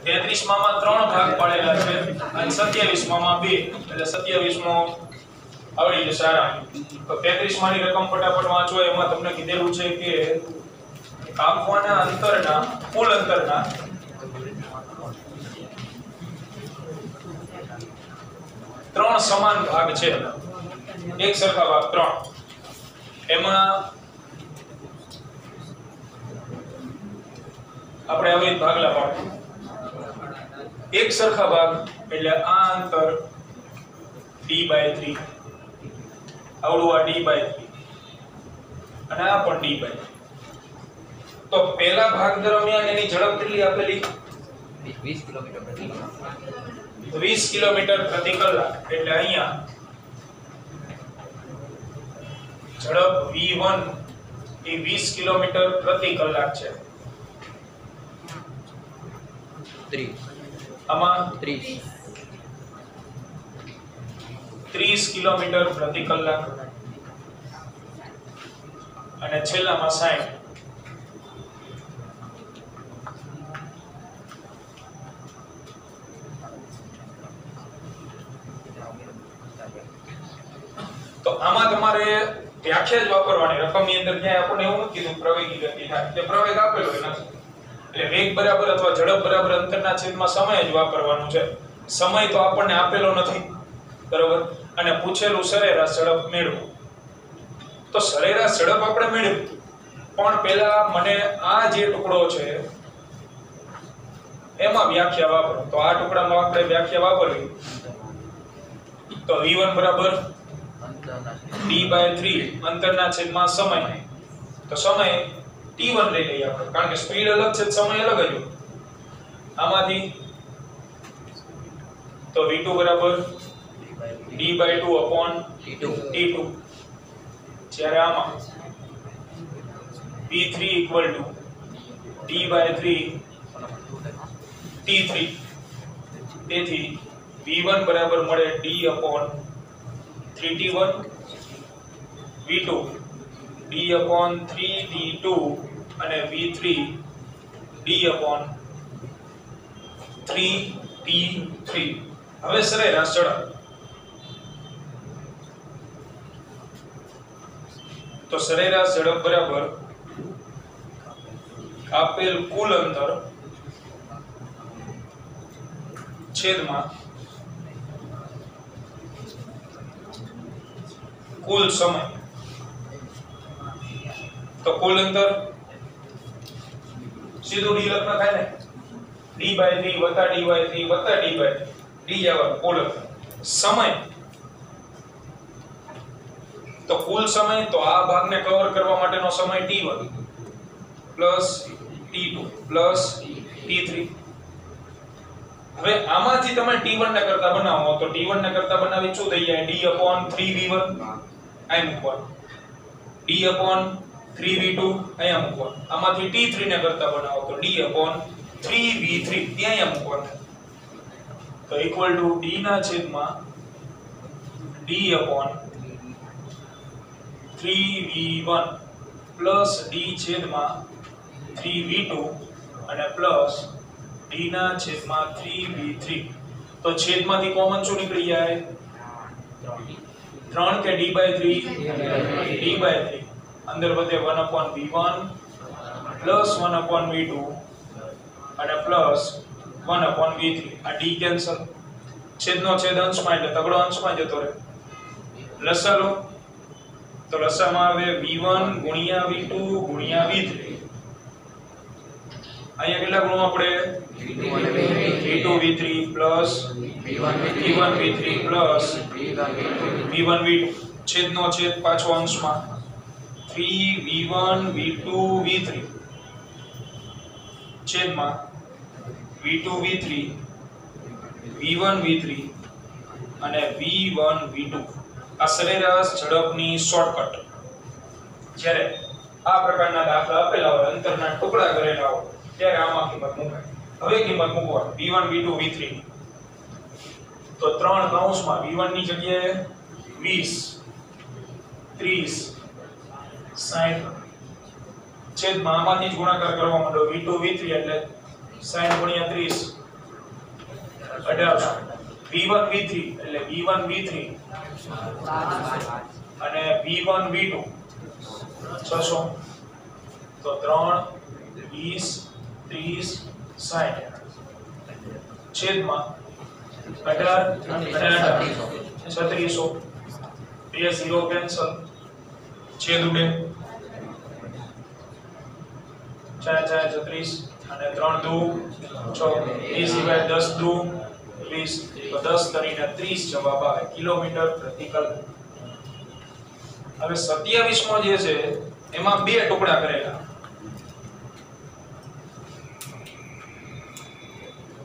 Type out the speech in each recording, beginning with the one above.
33 માં 3 ભાગ પાડેલા છે અને 27 માં 2 એટલે 27 મો આવડી જશે આરામ. તો 33 માની રકમ ફટાફટ વાંચો. એમાં તમને કીધેલું છે કે કાપવાના અંતરના કુલ અંતરના ત્રણ સમાન ભાગ છે, એક સરખા ભાગ 3. એમાં આપણે આવી ભાગલા પાડો. એક સરખા ભાગ એટલે આ અંતર d/3, આવડું આ d/3 અને આ પણ d/3. તો પહેલા ભાગ દરમિયાન એની ઝડપ કેટલી આપેલી? 20 કિલોમીટર પ્રતિ કલાક. 20 કિલોમીટર પ્રતિ કલાક. એટલે અહીંયા ઝડપ v1 એ 20 કિલોમીટર પ્રતિ કલાક છે. 30. આમાં 30 કિલોમીટર પ્રતિ કલાક અને છેલ્લામાં 60. તો આમાં તમારે વ્યાખ્યા જ વાપરવાની. રકમની અંદર ક્યાંય આપણને એવું નથી કીધું પ્રવેગી ગતિ થાય. તે પ્રવેગ આપેલો હોય નથી. એટલે વેગ બરાબર અથવા ઝડપ બરાબર અંતરના છેદમાં સમય જ વાપરવાનું છે. સમય તો આપણને આપેલો નથી, બરાબર, અને પૂછેલું સરેરાશ ઝડપ મેળવો. તો સરેરાશ ઝડપ આપણે મેળવ્યું, પણ પહેલા મને આ જે ટુકડો છે એમાં વ્યાખ્યા વાપરો. તો આ ટુકડામાં આપણે વ્યાખ્યા વાપરવી. તો v1 બરાબર d/3 અંતરના છેદમાં સમય. તો સમય t1 લઈ લઈએ આપણે, કારણ કે સ્પીડ અલગ છે, સમય અલગ જ. આમાંથી તો v2 બરાબર d/2/t2. જ્યારે આમાં v3 d/3t3. તેથી v1 બરાબર મળે d/3t1, v2 d/3t2 અને v3 d/3t3. હવે સરેરાશ ઝડપ. તો સરેરાશ ઝડપ બરાબર આપેલ કુલ અંતર છેદમાં કુલ સમય. તો કુલ અંતર સીધું d લખના થાય ને, d/3 વત્તા d/3 વત્તા d/3 d જવાનું કુલ અંતર. સમય તો કુલ સમય, તો આ ભાગને કવર કરવા માટેનો સમય t1 plus t2 plus t3. હવે આમાંથી તમે t1 ને કરતા બનાવો તો t1 ને કરતા બનાવી શું થઈ જાય? d/3v1 અહીં મૂકવાનું, d/3v2 અહીંયા મૂકવાનું. આમાંથી t3 ને કરતા બનાવો તો d/3v3 ત્યાં મૂકવાનું. તો ઇક્વલ ટુ d ના છેદમાં d/3v1 પ્લસ d છેદમાં 3v2 અને પ્લસ d ના છેદમાં 3v3. તો છેદમાંથી કોમન શું નીકળી જાય? 3 કે d/3? d/3. અંદર વધે 1/v1 પ્લસ 1/v2 અને પ્લસ 1/v3. આ d કેન્સલ, છેદનો છેદ અંશમાં એટલે તગડો અંશમાં જતો રહે. લસા લો તો લસામાં આવે v1 ગુણ્યા v2 ગુણ્યા v3. અહીંયા કેટલા ગુણો આપણે? v2 v3 plus v1 v3 plus v1 v2. છેદનો છેદ પાછો અંશમાં 3v1 v2 v3 છેદમાં v2 v3 v1 v3 અને v1 v2. આ સરેરાશ ઝડપની શોર્ટકટ. જ્યારે આ પ્રકારના દાખલા આપેલા હોય, અંતરના ટુકડા કરેલા હોય, ત્યારે આમાં કિંમત મૂકાય. હવે કિંમત મૂકવાની v1 v2 v3. તો 3 કૌંસમાં v1 ની જગ્યાએ 20 30 60 છેદમાં આમાંથી જ ગુણાકાર કરવા માંડો v2 v3 એટલે 60 ગુણ્યા 30 1800 v1 v3 એટલે v1 v3 અને v1 v2 600 તો 3 20 30 60 છેદમાં 18 અને 3600 બે 0 કેન્સલ છેદ ઉડે 4 4 36 અને 3 દુ 6 એ સિવાય 10 દુ 20 તો 10 કરીને 30 જવાબ આવે કિલોમીટર પ્રતિ કલાક. હવે 27 મો જે છે એમાં બે ટુકડા કરેલા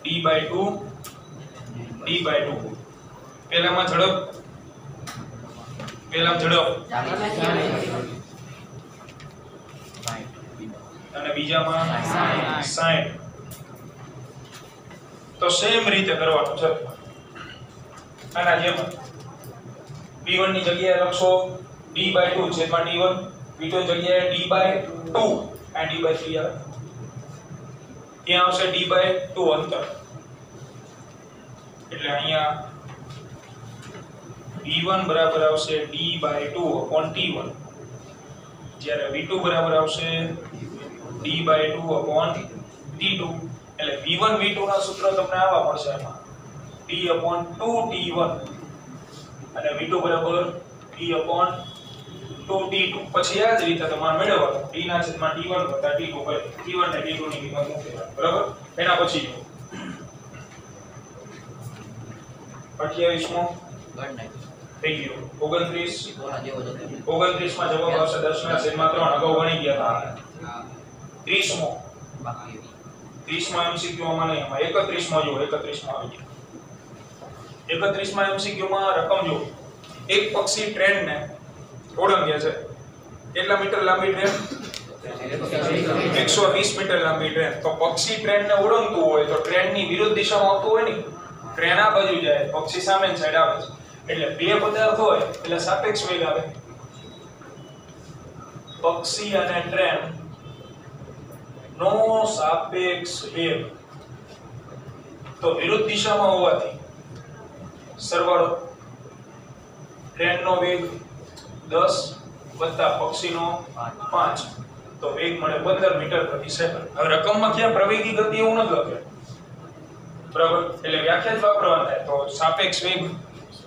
d/2 d/2 પહેલામાં ઝડપ અને બીજામાં 60 તો સેમ રીતે કરવાનું છે. આના જેમ v1 ની જગ્યાએ લખશો d/2 છેદમાં d1 v2 ની જગ્યાએ d/2 આ d/3 આવે ત્યાં આવશે d/2 અંતર એટલે અહીંયા v1 બરાબર આવશે d/2 upon t1 જ્યારે v2 બરાબર આવશે d/2 upon t2 એટલે v1 v2 ના સૂત્ર તમને આવા મળશે એમાં d upon 2t1 અને v2 બરાબર d upon 2t2 પછી આ જ રીતે તમારે મેળવવાનું d ના છેદમાં t1 વત્તા t2 હોય t1 ને t2 ની કિંમત મૂકવાની બરાબર. એના પછી જો 28 મો થઈ ગયો 29 માં જવાબ આવશે 10 ના છેદમાં 3 અગાઉ ગણી ગયા હતા. 30 મો 30 માં MCQ માં નહીં એમાં 31 માં જો 31 માં આવી ગયો 31 માં MCQ માં રકમ જો એક પક્ષી ટ્રેન ને ઓળંગે છે કેટલા મીટર લાંબી ટ્રેન 120 મીટર લાંબી ટ્રેન તો પક્ષી ટ્રેન ને ઓળંગતું હોય તો ટ્રેન ની વિરુદ્ધ દિશામાં આવતું હોય ને ટ્રેન આ બાજુ જાય પક્ષી સામેની સાઈડ આવે છે એટલે બે પદાર્થ હોય એટલે સાપેક્ષ વેગ આવે. પક્ષી અને ટ્રેન નો સાપેક્ષ વેગ તો વિરુદ્ધ દિશામાં હોવાથી સરવાળો ટ્રેનનો વેગ 10 વત્તા પક્ષીનો 5 તો વેગ મળે 15 મીટર પ્રતિ સેકન્ડ. હવે રકમમાં ક્યાં પ્રવેગી ગતિ એવું નથી લખ્યું બરાબર એટલે વ્યાખ્યા જ વાપરવાની થાય તો સાપેક્ષ વેગ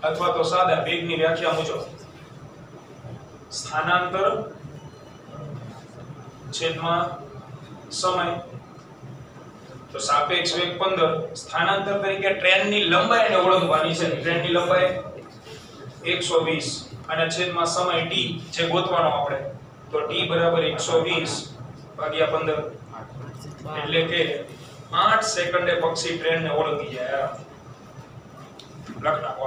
અથવા તો સાદા વેગની વ્યાખ્યા મુજબ સ્થાનાંતર છેદમાં સમય તો સાપેક્ષ વેગ 15 સ્થાનાંતર તરીકે ટ્રેનની લંબાઈને ઓળખવાની છે. ટ્રેનની લંબાઈ 120 અને છેદમાં સમય t જે ગોતવાનો આપણે તો t બરાબર 120 ભાગ્યા 15 એટલે કે 8 સેકન્ડે પક્ષી ટ્રેનને ઓળંગી જાય. લખ નાખો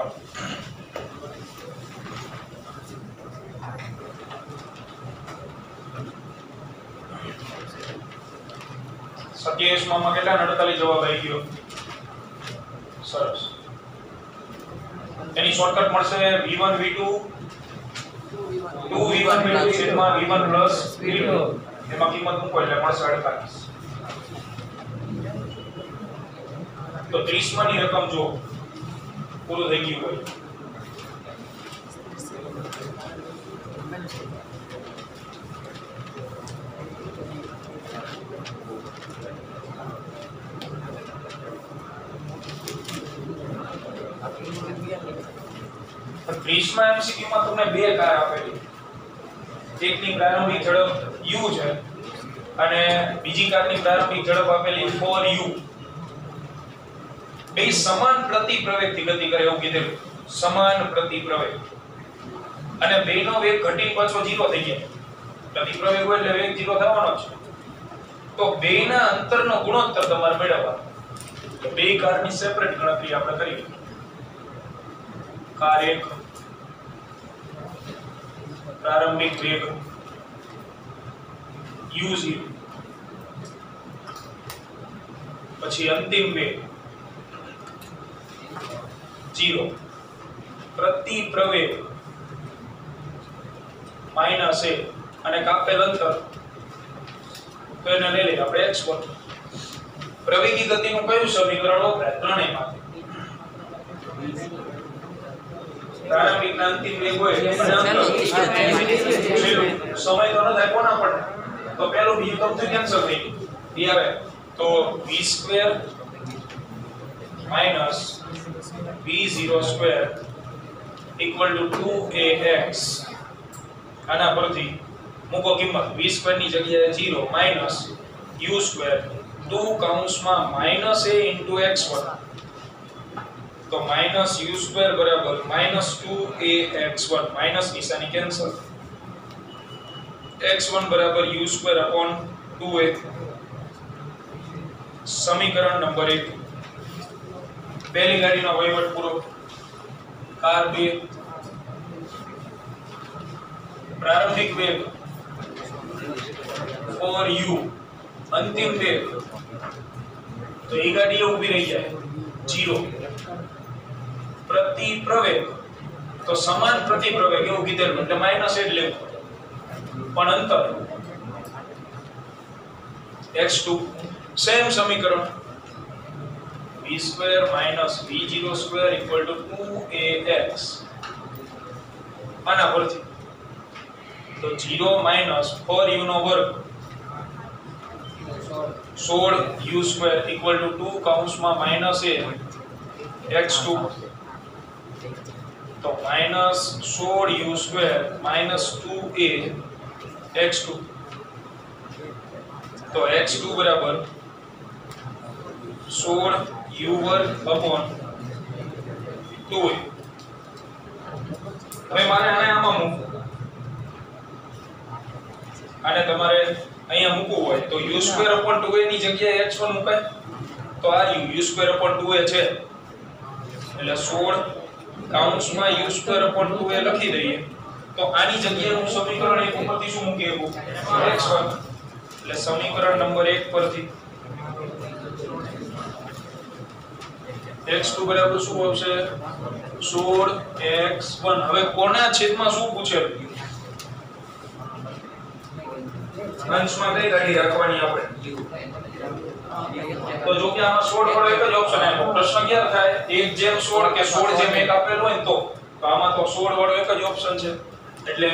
27 માં કેટલા 48 જવાબ આવી ગયો. સરસ. એની શોર્ટકટ મળશે v1 v2 2v1 v2 છેદમાં v1 પ્લસ v2 એમાં કિંમત મૂકો એટલે મળશે 48. તો 30 માં ની રકમ જો પૂરું થઈ ગયું હોય તો 30 માં MCQ માં તમને બે કાર આપેલી એકની પ્રારંભિક ઝડપ u છે અને બીજી કારની પ્રારંભિક ઝડપ આપેલી 4u બે સમાન પ્રતિ પ્રવેગથી ગતિ કરે એવું કીધેલું સમાન પ્રતિ પ્રવેગ અને બેનો વેગ ઘટી પાછો 0 થઈ જાય પ્રતિ પ્રવેગ હોય એટલે વેગ 0 થવાનો છે તો બેના અંતરનો ગુણોત્તર તમારે મેળવવાનો તો બે કારની સેપરેટ ગણતરી આપણે કરીએ કાર 1 પ્રારંભિક વેગ u0 પછી અંતિમ વેગ 0 પ્રતિ પ્રવેગ માઈનસ a અને કાપેલ અંતર તો એને લઈ લઈએ આપણે x1 પ્રવેગી ગતિનું કયું સમીકરણ વપરાય ત્રણેયમાંથી પ્રારંભિક ના અંતિમ વેગ હોય અને અંતર છેલ્લું સમય તો ન થાય કોના પડે તો પેલું બીજું તો કેન્સલ થઈ ગયું ઈ આવે તો v² minus v02 = 2ax આના પરથી મૂકો કિંમત v² ની જગ્યાએ 0 minus u² 2 કૌંસમાં minus a into x1 તો minus u² બરાબર minus 2ax1 minus નિશાની કેન્સલ x1 બરાબર u² upon 2a સમીકરણ નંબર 1 પહેલી ગાડીનો વહીવટ પૂરો કાર 2 પ્રારંભિક વેગ 4u અંતિમ વેગ તો એ ગાડી ઊભી રહી જાય 0 પ્રતિ પ્રવેગ તો સમાન પ્રતિ પ્રવેગ એવું કીધેલું એટલે માઈનસ જ લેવું પણ અંતર x2 સેમ સમીકરણ v² minus v02 = 2ax આના પરથી તો 0 minus 4u નો વર્ગ 16u² = 2 કૌંસમાં minus a x2 તો minus 16u² minus 2a x2 તો x2 બરાબર 16u² upon 2a હવે મારે આને આમાં મૂકવું આને તમારે અહીંયા મૂકવું હોય તો u² upon 2a ની જગ્યાએ x1 મુકાય તો આ u² upon 2a છે એટલે 16 કૌંસમાં u² upon 2a લખી દઈએ તો આની જગ્યાએ હું સમીકરણ 1 ઉપરથી શું મૂકી શકું x1 એટલે સમીકરણ નંબર 1 પરથી x2 બરાબર શું આવશે 16x1 હવે કોના છેદમાં શું પૂછેલું અંશમાં કઈ ગાડી રાખવાની આપણે તો જો કે આમાં 16 વાળો એક જ ઓપ્શન આપ્યો પ્રશ્ન ક્યાં થાય 1/16 કે 16/1 આપેલું હોય તો આમાં તો 16 વાળો એક જ ઓપ્શન છે એટલે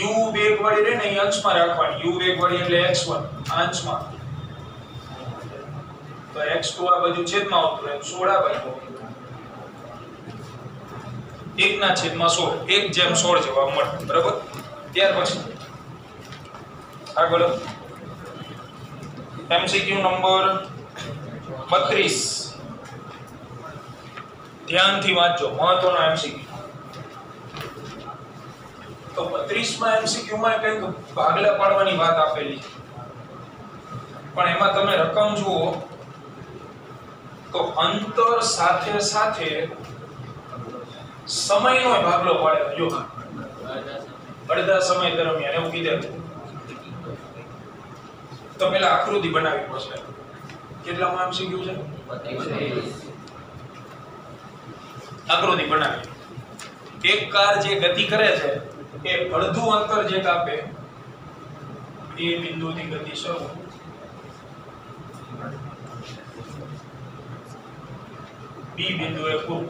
u વેગ વાળી રહે ને એ અંશમાં રાખવાની u વેગ વાળી એટલે x1 અંશમાં તો x2 આ બાજુ છેદમાં આવતું રહે 16 આ બાજુ 1/16 1/16 જવાબ મળે બરાબર ત્યાર પછી આગળ MCQ નંબર 32 ધ્યાનથી વાંચજો મહત્વનો MCQ તો 32 માં MCQ માં કંઈક ભાગલા પાડવાની વાત આપેલી છે પણ એમાં તમે રકમ જુઓ તો અંતર સાથે સાથે સમયનો ભાગલો પાડે જો અડધા સમય દરમિયાન એવું કીધેલું તો પેલા આકૃતિ બનાવવી પડશે કેટલામાં MCQ છે 32 આકૃતિ બનાવી એક કાર જે ગતિ કરે છે એ અડધું અંતર જે કાપે એ બિંદુથી ગતિ શરૂ બી બિંદુએ પૂરું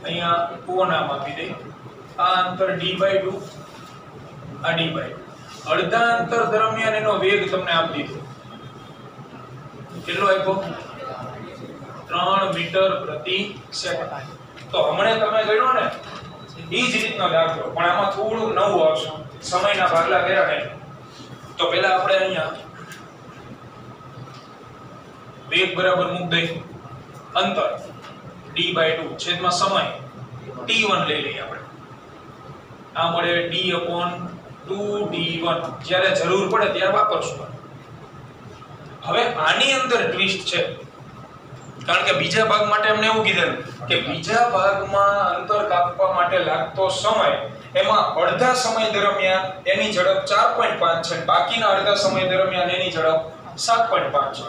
અહીંયા O નામ આપી દે આ અંતર d/2 આ d/2 અડધા અંતર દરમિયાન એનો વેગ તમને આપી દીધો કેટલો આપ્યો 3 મીટર પ્રતિ સેકન્ડ તો હમણે તમે ગણ્યો ને ઈ જ રીતનો દાખલો પણ આમાં થોડું નવું આવશે સમયના ભાગલા કર્યા નહીં તો પહેલા આપણે અહીંયા વેગ બરાબર મૂક દઈ અંતર d/2 છેદમાં સમય t1 લઈ લઈએ આપણે આ મળે d/2d1 જ્યારે જરૂર પડે ત્યારે વાપરશું હવે આની અંદર ટ્વિસ્ટ છે કારણ કે બીજા ભાગ માટે અમને એવું કીધેલું કે બીજા ભાગમાં અંતર કાપવા માટે લાગતો સમય એમાં અડધા સમય દરમિયાન એની ઝડપ 4.5 છે બાકીના અડધા સમય દરમિયાન એની ઝડપ 7.5 છે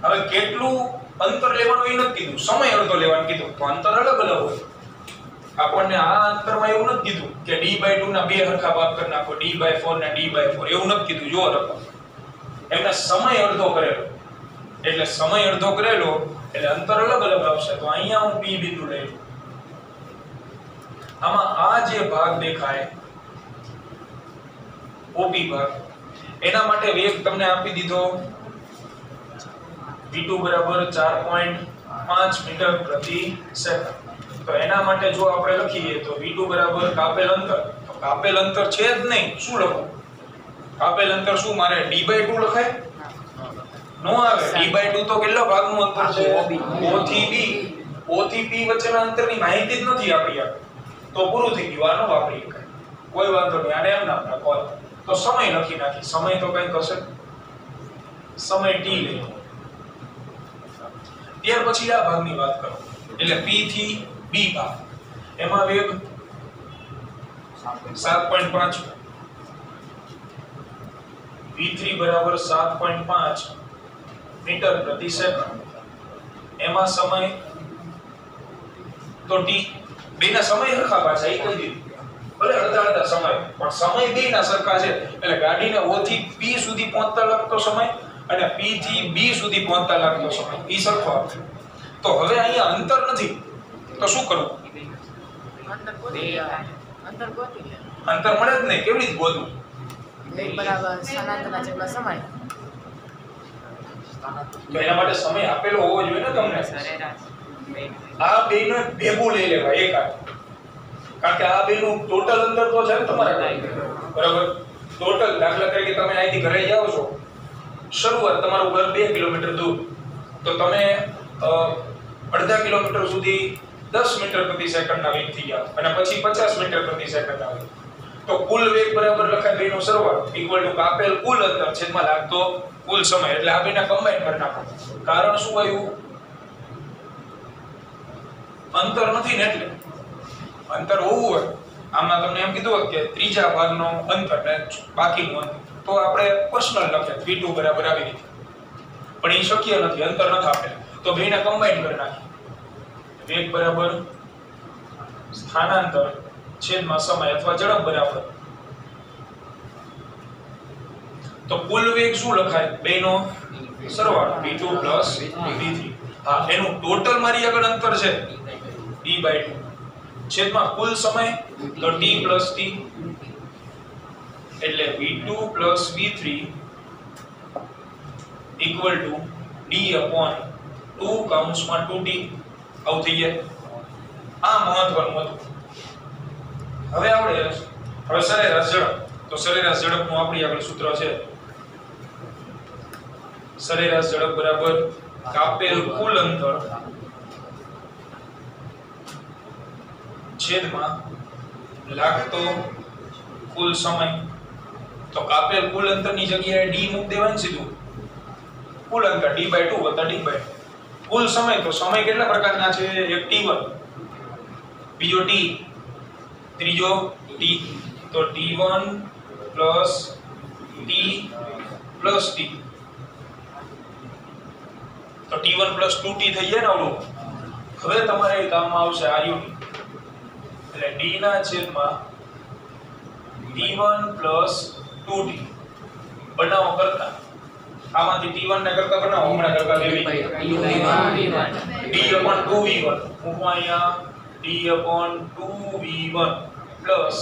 હવે કેટલું અંતર લેવાનું એ નથી કીધું સમય અડધો લેવાનું કીધું તો અંતર અલગ અલગ હોય આપણને આ અંતરમાં એવું નથી કીધું કે d/2 ના બે હરખા ભાગ કરી નાખો d/4 ને d/4 એવું નથી કીધું જો રકમ એમને સમય અડધો કરેલો એટલે સમય અડધો કરેલો એટલે અંતર અલગ અલગ આવશે. તો અહીંયા હું P બિંદુ લઈ લઉં. આમાં આ જે ભાગ દેખાય OP ભાગ, એના માટે વેગ તમને આપી દીધો v2 બરાબર 4.5 મીટર પ્રતિ સેકન્ડ. તો એના માટે જો આપણે લખીએ તો v2 બરાબર કાપેલ અંતર, તો કાપેલ અંતર છે જ નહીં, શું લખું? કાપેલ અંતર શું મારે d/2 લખાય? નો આવે. d/2 તો કેટલા ભાગનું અંતર છે? O થી B. O થી P વચ્ચેના અંતરની માહિતી જ નથી આપણી આ. તો પૂરું થઈ ગયું, આનો વાપરી શકાય. કોઈ વાંધો નહીં, આને એમ નામ રાખો. તો સમય લખી નાખી. સમય તો કંઈક હશે, સમય t લઈ. ત્યાર પછી આ ભાગની વાત કરો, એટલે P થી B ભાગ, એમાં વેગ 7.5, v3 બરાબર 7.5 મીટર પ્રતિ સેકન્ડ. એમાં સમય તો t, બેના સમય સરખા પાછા એ કહી દીધું, ભલે અડધા અડધા સમય, પણ સમય બેના સરખા છે. એટલે ગાડીને O થી P સુધી પહોંચતા લાગતો સમય અને P થી B સુધી પહોંચતા લાગતો સમય ઈ સરખો આવે. તો હવે અહીંયા અંતર નથી, તો શું કરવું? અંતર મળે જ નહીં, કેવી રીતે ગોતવું? બરાબર સ્થાનાંતરના જેટલા સમય. તો એના માટે સમય આપેલો હોવો જોઈએ ને તમને. આ બેનો ભેગું લઈ લેવાય એક હાથ, કારણ કે આ બેનું ટોટલ અંતર તો છે ને તમારા, બરાબર? ટોટલ, દાખલા તરીકે તમે અહીંથી ઘરે જાઓ છો, શરૂઆત તમારું ઘર 2 કિલોમીટર દૂર, તો તમે અડધા કિલોમીટર સુધી 10 મીટર પ્રતિ સેકન્ડના વેગથી જાઓ અને પછી 50 મીટર પ્રતિ સેકન્ડના વેગ. તો કુલ વેગ બરાબર લખાય બેનો સરવાળો ઇક્વલ ટુ કાપેલ કુલ અંતર છેદમાં લાગતો કુલ સમય. એટલે આ બેના કમ્બાઈન કરી નાખો. કારણ શું આવ્યું? અંતર નથી ને, એટલે અંતર હોવું હોય, આમાં તમને એમ કીધું કે ત્રીજા ભાગનો અંતર ને બાકીનું અંતર, તો આપણે પર્સનલ લખ્યા v2 બરાબર આવી રીતે, પણ એ શક્ય નથી, અંતર નથી આપેલું. તો બેને કમ્બાઈન કરી નાખી. વેગ બરાબર સ્થાનાંતર છેદમાં સમય અથવા ઝડપ બરાબર, તો કુલ વેગ શું લખાય? બેનો સરવાળો v2 v3. હા, એનું ટોટલ મારી આગળ અંતર છે d/2 છેદમાં કુલ સમય તો t + t, એટલે v2 + v3 = d/2 કૌંસમાં 2t. આવું થઈ જાય. આ મહત્વનું હતું. હવે સરેરાશ ઝડપ. તો સરેરાશ ઝડપનું આપણી આગળ સૂત્ર છે, સરેરાશ ઝડપ બરાબર કાપેલ કુલ અંતર છેદમાં લાગતો કુલ સમય. તો કાપેલ કુલ અંતરની જગ્યાએ d મૂકી દેવાનું સીધું. કુલ અંતર d/2 + d/2. કુલ સમય, તો સમય કેટલા પ્રકારના છે? એક t1, બીજો t, ત્રીજો t. તો t1 + t + t, તો t1 + 2t થઈ જાય ને ઓલું. હવે તમારે કામમાં આવશે RUT, એટલે d ના છેદમાં t1 + 2t બનાવો કરતા. આમાંથી t1 ને કરતા બનાવો, હમણાં કરતા લેવી d/2v1 મૂકો અહીંયા, d/2v1 પ્લસ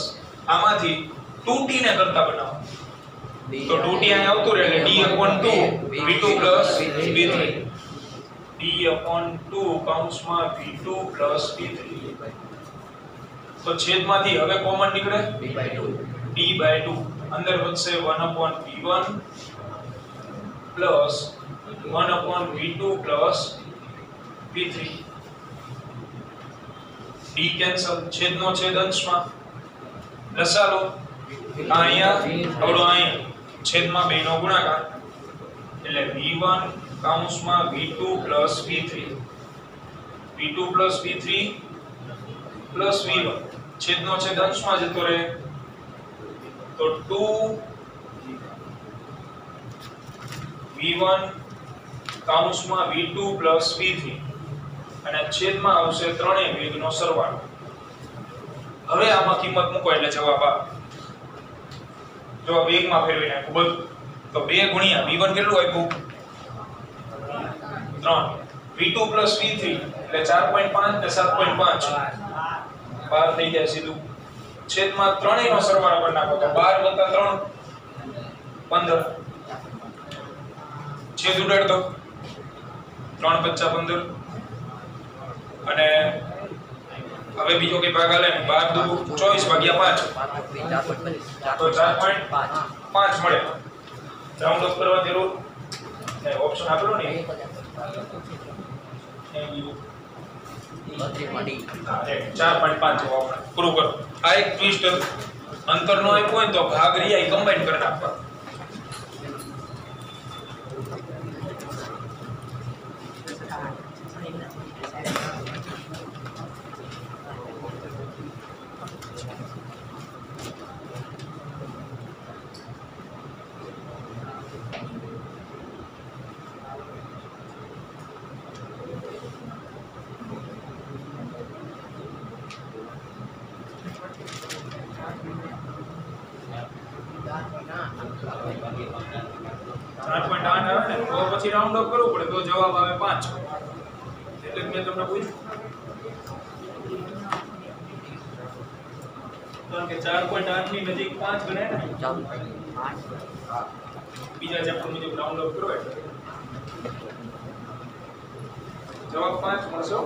આમાંથી 2t ને કરતા બનાવો, તો 2t અહીંયા આવતું રહે, એટલે d/2 v2 + v3, d/2 કૌંસમાં v2 + v3. તો છેદમાંથી હવે કોમન નીકળે d/2, અંદર વધશે 1/v1 plus 1/v2 plus v3. d cancel, છેદનો છેદ અંશમાં લસાલો, અહીંયા આવડો અહીંયા છેદમાં બેનો ગુણાકાર, એટલે v1 કૌંસમાં v2 plus v3, v2 plus v3 plus v1, છેદનો છેદ અંશમાં જતો રહે, તો 2v1 કૌંસમાં v2 પ્લસ v3 અને છેદમાં આવશે ત્રણેય વેગનો સરવાળો. હવે આમાં કિંમત મૂકો એટલે જવાબ આવે. જો વેગમાં ફેરવી નાખું બધું, તો 2 × v1 કેટલું આપ્યું? 3 v2 + v3 એટલે 4.5 ને 7.5 12 થઈ જાય સીધું છેદમાં ત્રણેયનો સરવાળો કરી નાખો તો 12 + 3 15 છેદ ઉડાડ દો 3 × 5 = 15 અને હવે બીજો કઈ ભાગ આલે ને 12 × 2 = 24/5 તો 4.5 મળે રાઉન્ડ ઓફ કરવા જરૂર ને ઓપ્શન આપેલો ને હા 4.5 જવાબ પૂરું કરો આ એક ટ્વિસ્ટ અંતરનો આપ્યો હોય તો ભાગ રહ્યા કમ્બાઈન કરી નાખવા 4.8 આવે ને તો પછી રાઉન્ડ ઓફ કરવું પડે તો જવાબ આવે 5 એટલે મેં તમને પૂછ્યું કારણ કે 4.8 ની નજીક 5 ગણાય ને બીજા ચેપ્ટર મુજબ રાઉન્ડ ઓફ કરો એટલે જવાબ 5 મળશે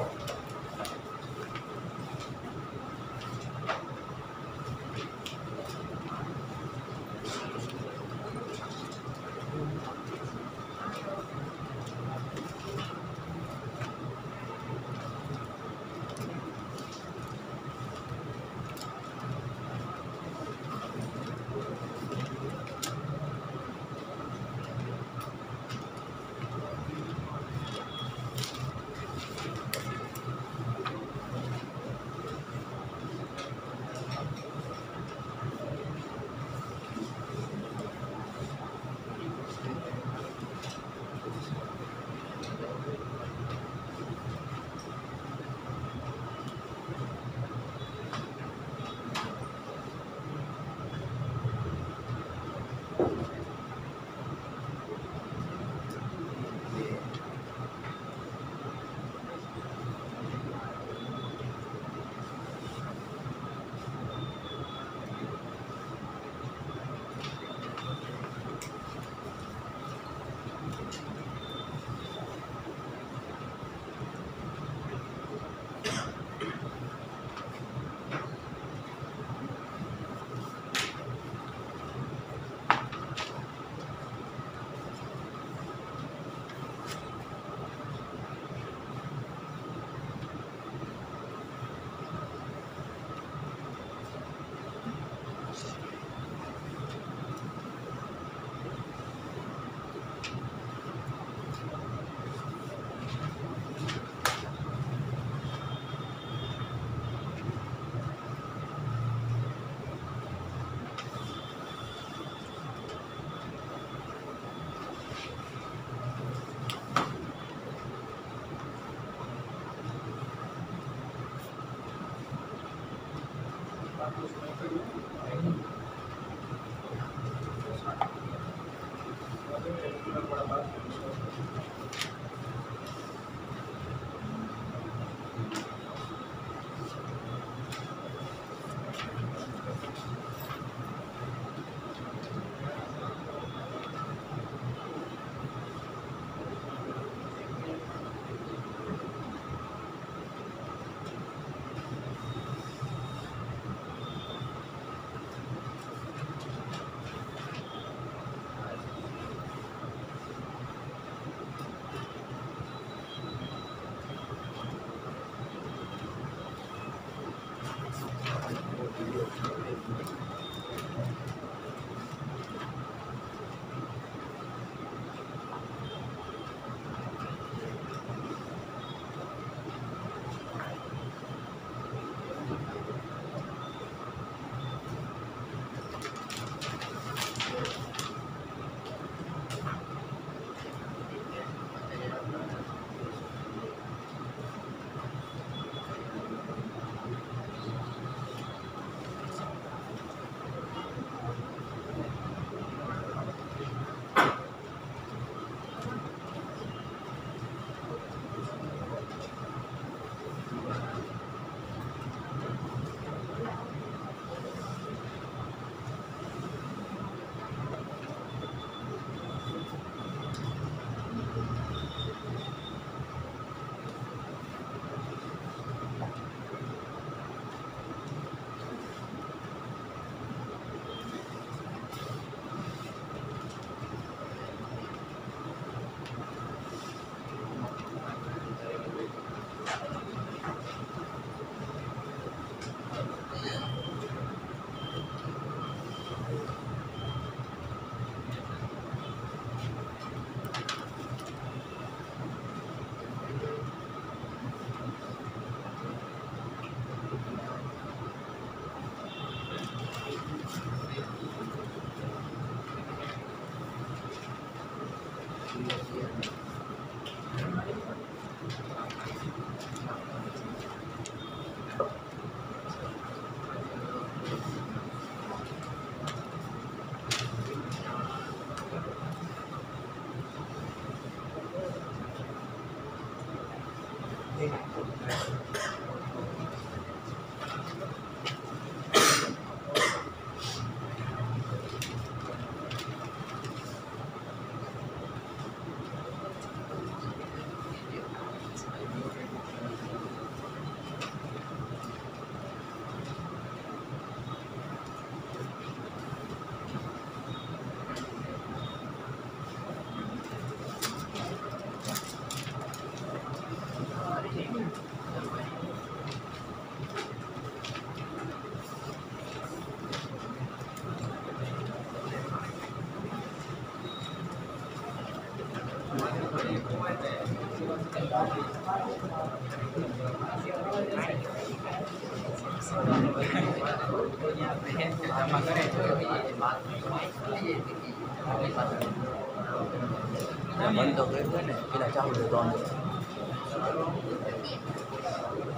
બંધ તો કર્યું ને પેલા ચાલુ હતો અંદર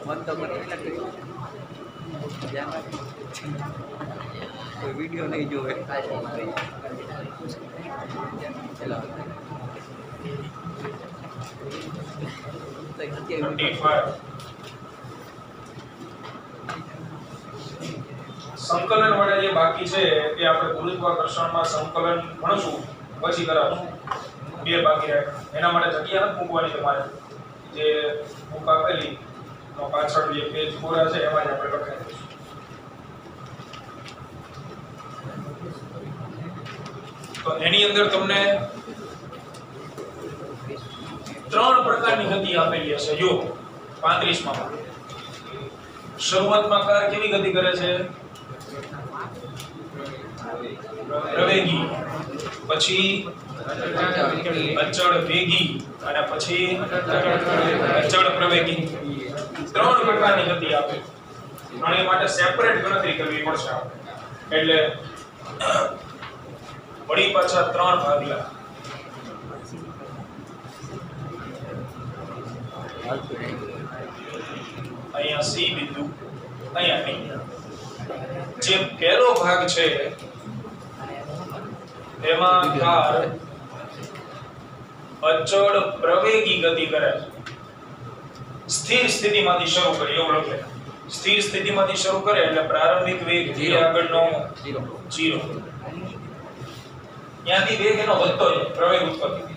બંધ તો કર્યું કોઈ વિડીયો નહીં જોવે પેલા 25 સંકલન વાળા જે બાકી છે તે આપણે ગુરુત્વાકર્ષણમાં સંકલન ભણશું પછી કરાવશું બે બાકી રહે એના માટે જગ્યા નથી મૂકવાની તમારે જે બુક આપેલી તો પાછળ જે પેજ પૂરા છે એમાં જ આપણે લખાઈ દઈશું તો એની અંદર તમને 3 પ્રકારની ગતિ આપેલી હશે જો 35 માં શરૂઆતમાં કાર કેવી ગતિ કરે છે પ્રવેગી પછી અચળ વેગી અને પછી અચળ પ્રવેગી 3 પ્રકારની ગતિ આપે અને એ માટે સેપરેટ ગણતરી કરવી પડશે આપણે એટલે વળી પાછા 3 ભાગલા અહીંયા સી બિંદુ અહીંયા ડી જે પહેલો ભાગ છે એમાં કાર અચળ પ્રવેગી ગતિ કરે છે સ્થિર સ્થિતિમાંથી શરૂ કરે એવું લખે સ્થિર સ્થિતિમાંથી શરૂ કરે એટલે પ્રારંભિક વેગ જે આગળનો 0 ત્યાંથી વેગ એનો વધતો જાય પ્રવેગ ઉત્પત્તિ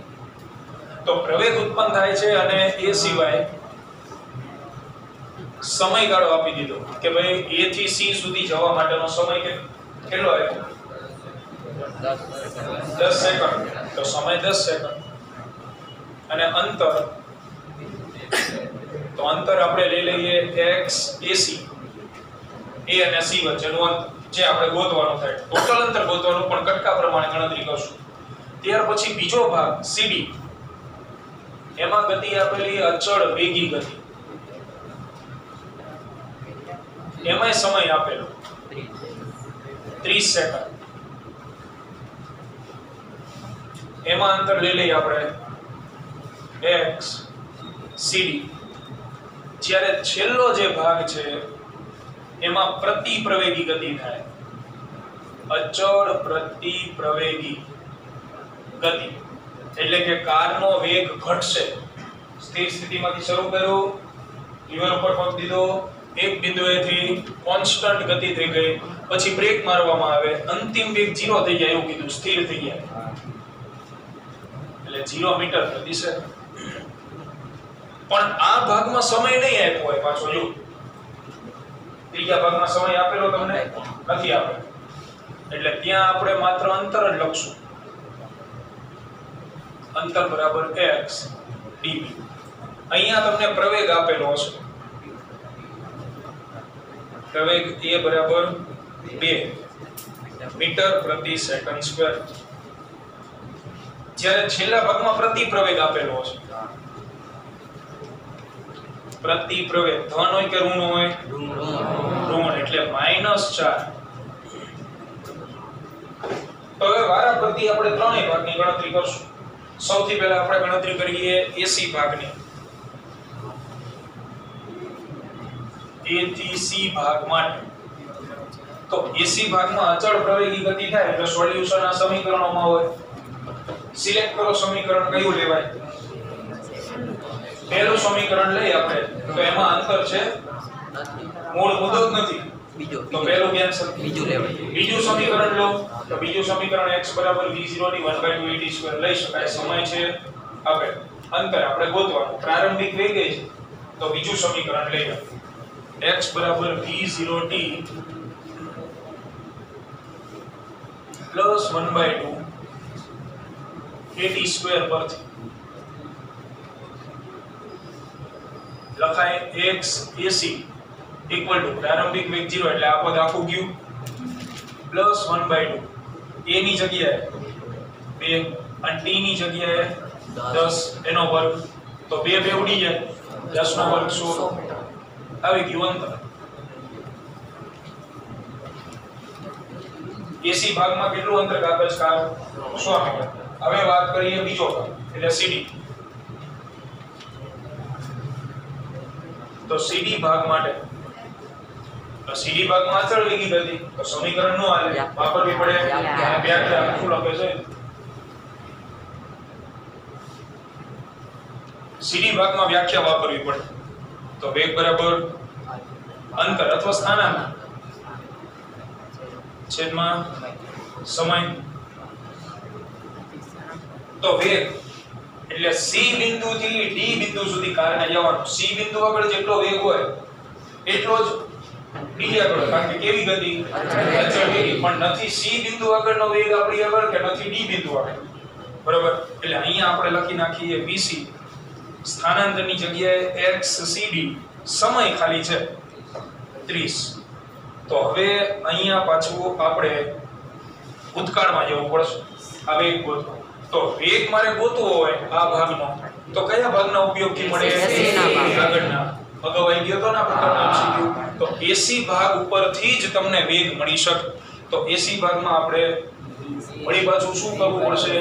તો પ્રવેગ ઉત્પન્ન થાય છે અને એ સિવાય સમયગાળો આપી દીધો કે ભાઈ A થી C સુધી જવા માટેનો સમય કેટલો આપ્યો 10 સેકન્ડ તો સમય 10 સેકન્ડ અને અંતર તો અંતર આપણે લઈ લઈએ x AC A અને C વચ્ચેનું અંતર જે આપણે ગોતવાનું થાય ટોટલ અંતર ગોતવાનું પણ કટકા પ્રમાણે ગણતરી કરશું ત્યાર પછી બીજો ભાગ CD એમાં ગતિ આપેલી અચળ વેગી ગતિ એમાંય સમય આપેલો 30 સેકન્ડ એમાં અંતર લઈ લઈએ આપણે x CD જ્યારે છેલ્લો જે ભાગ છે એમાં પ્રતિ પ્રવેગી ગતિ થાય અચળ પ્રતિ પ્રવેગી ગતિ એટલે કે કારનો વેગ ઘટશે સ્થિર સ્થિતિમાંથી શરૂ કર્યું લીવર ઉપર પગ દીધો એક બિંદુએથી કોન્સ્ટન્ટ ગતિ થઈ ગઈ પછી બ્રેક મારવામાં આવે અંતિમ વેગ 0 થઈ જાય એવું કીધું સ્થિર થઈ જાય એટલે 0 મીટર પ્રતિ સેકન્ડ પણ આ ભાગમાં સમય નહીં આપ્યો હોય પાછો જો ત્રીજા ભાગમાં સમય આપેલો તમને નથી આપેલો એટલે ત્યાં આપણે માત્ર અંતર જ લખશું અંતર બરાબર x dv અહીંયા તમને પ્રવેગ આપેલો હશે પ્રવેગ a બરાબર 2 મીટર પ્રતિ સેકન્ડ સ્ક્વેર જ્યારે છેલ્લા ભાગમાં પ્રતિ પ્રવેગ આપેલો હશે પ્રતિ પ્રવેગ ધન હોય કે ઋણ હોય ઋણ એટલે -4 તો હવે વારાફરતી આપણે ત્રણેય ભાગની ગણતરી કરશું સૌથી પહેલા આપણે ગણતરી કરીએ AC ભાગની A થી C ભાગ માટે તો AC ભાગમાં અચળ પ્રવેગી ગતિ થાય એટલે સોલ્યુશન આ સમીકરણોમાં હોય સિલેક્ટ કરો સમીકરણ કયું લેવાય પહેલું સમીકરણ લઈ આપણે તો એમાં અંતર છે મૂળ મુદ્દો જ નથી બીજો તો પહેલું કેન્સલ બીજું લેવાય બીજું સમીકરણ લો તો બીજું સમીકરણ x v0 ની 1/2 at2 લઈ શકાય સમય છે આપણે અંતર આપણે ગોતવાનું પ્રારંભિક વેગ છે તો બીજું સમીકરણ લઈએ x v0t plus 1/2 at2 પરથી લખાય x ac equal to પ્રારંભિક વેગ 0 એટલે આ પદ આખું ગયું plus 1/2 a ની જગ્યાએ 2 અને t ની જગ્યાએ 10 એનો વર્ગ તો 2 ઉડી જાય 10 નો વર્ગ 100 આવી ગયું અંતર AC ભાગમાં કેટલું અંતર કાપે છે કાર 100 મીટર હવે વાત કરીએ બીજો ભાગ એટલે CD તો CD ભાગ માટે તો CD ભાગમાં અચળ વેગી ગતિ તો સમીકરણ નો હાલે વાપરવી પડે વ્યાખ્યા શું લખે છે CD ભાગમાં વ્યાખ્યા વાપરવી પડે તો વેગ બરાબર અંતર અથવા સ્થાનાંતર છેદમાં સમય તો વેગ એટલે C બિંદુ થી D બિંદુ સુધી કારને જવાનું C બિંદુ આગળ જેટલો વેગ હોય એટલો જ D આગળ કારણ કે કેવી ગતિ અચળ વેગી પણ નથી C બિંદુ આગળનો વેગ આપણી આગળ કે નથી D બિંદુ આગળ બરાબર એટલે અહીંયા આપણે લખી નાખીએ VC સ્થાનાંતરની જગ્યાએ XCD સમય ખાલી છે 30 તો હવે અહીંયા પાછું આપણે ભૂતકાળમાં જવું પડશે આ વેગ ગોતવો તો વેગ મારે ગોતવો હોય આ ભાગનો તો કયા ભાગનો ઉપયોગથી મળે આગળના અગાઉ આવી ગયો તો ને આપણે MCQ તો AC ભાગ ઉપરથી જ તમને વેગ મળી શકે તો AC ભાગમાં આપણે વળી પાછું શું કરવું પડશે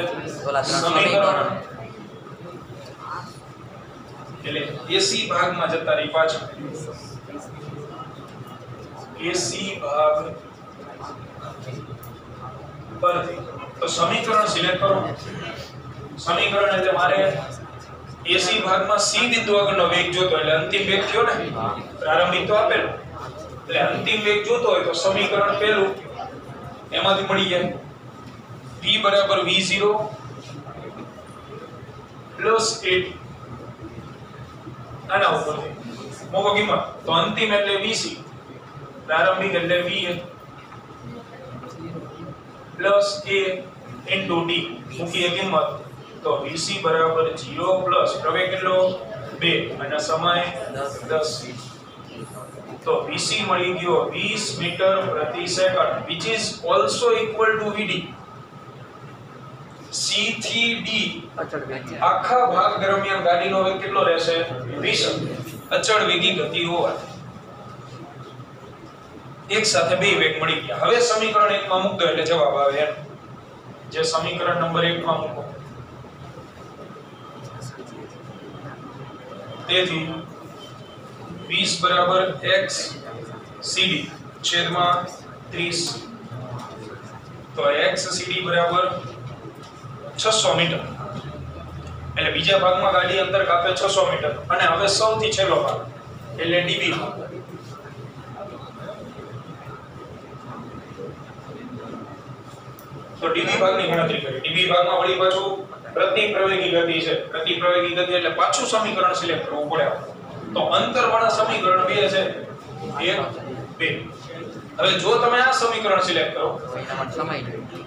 સમીકરણ એટલે AC ભાગમાં જતા રહી પાછળ AC ભાગ પરથી તો સમીકરણ સિલેક્ટ કરો સમીકરણ એટલે મારે AC ભાગમાં C બિંદુ આગળનો વેગ જોતો એટલે અંતિમ વેગ થયો ને પ્રારંભિક તો આપેલો એટલે અંતિમ વેગ જોતો હોય તો સમીકરણ પહેલું એમાંથી મળી જાય v બરાબર v0 પ્લસ 8 આના ઉપરથી મોકો કિંમત તો અંતિમ એટલે vc પ્રારંભિક એટલે va plus a into d મૂકીએ કિંમત તો vc બરાબર 0 પ્લસ પ્રવેગ કેટલો 2 અને સમય 10 તો vc મળી ગયો 20 મીટર પ્રતિ second which is also equal to vd c થી d આખા ભાગ દરમિયાન ગાડીનો વેગ કેટલો રહેશે 20 અચળ વેગી ગતિ હોવાથી એક સાથે બે વેગ મળી ગયા હવે સમીકરણ 1 માં મૂક દો એટલે જવાબ આવે એમ જે સમીકરણ નંબર 1 માં મૂકો તેથી 20 બરાબર x cd છેદમાં 30 તો x cd બરાબર 600 મીટર એટલે બીજા ભાગમાં ગાડી અંતર કાપે 600 મીટર અને હવે સૌથી છેલ્લો ભાગ એટલે db ભાગ તો db ભાગની ગણતરી કરીએ db ભાગમાં વળી પાછું પ્રતિ પ્રવેગી ગતિ છે પ્રતિ પ્રવેગી ગતિ એટલે પાછું સમીકરણ સિલેક્ટ કરવું પડે તો અંતરવાળા સમીકરણ બે છે 1 2 હવે જો તમે આ સમીકરણ સિલેક્ટ કરો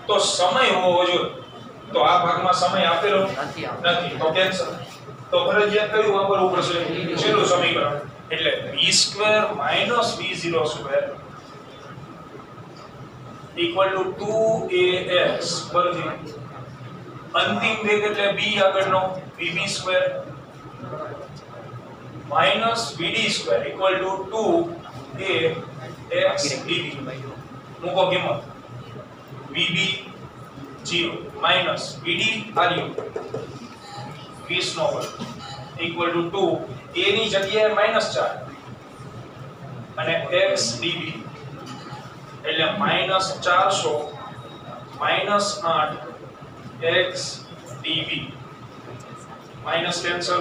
તો સમય હોવો જોઈએ તો આ ભાગમાં સમય આપેલો નથી તો કેન્સલ તો ફરજિયાત કયું વાપરવું પડશે છેલ્લું સમીકરણ એટલે v2 v02 equal to 2ax પરથી અંતિમ વેગ એટલે b આગળનો vb2 minus vd2 equal to 2ax db મૂકો કિંમત vb 0 minus vd આવ્યું 20 નો વર્ગ equal to 2 a ની જગ્યાએ -4 અને x dv એટલે -400 -8 x dv માઈનસ કેન્સલ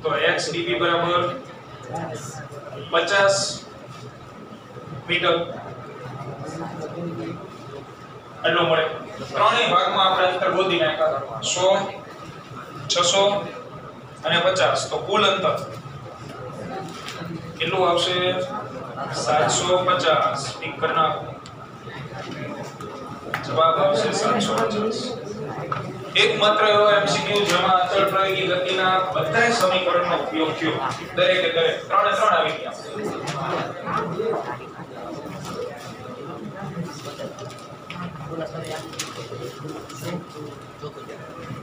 તો x dv બરાબર 50 મીટર એટલો મળે ત્રણેય ભાગમાં આપણે અંતર ગોતી નાખ્યા 100 600 અને 50 તો કુલ અંતર કેટલું આવશે 750 ટીક કરી નાખો જવાબ આવશે 750 એકમાત્ર એવો એમસીક્યુ જેમાં અચળ પ્રવેગી ગતિના બધા સમીકરણનો ઉપયોગ થયો દરેકે દરેક ત્રણે ત્રણ આવી ગયા ચોથું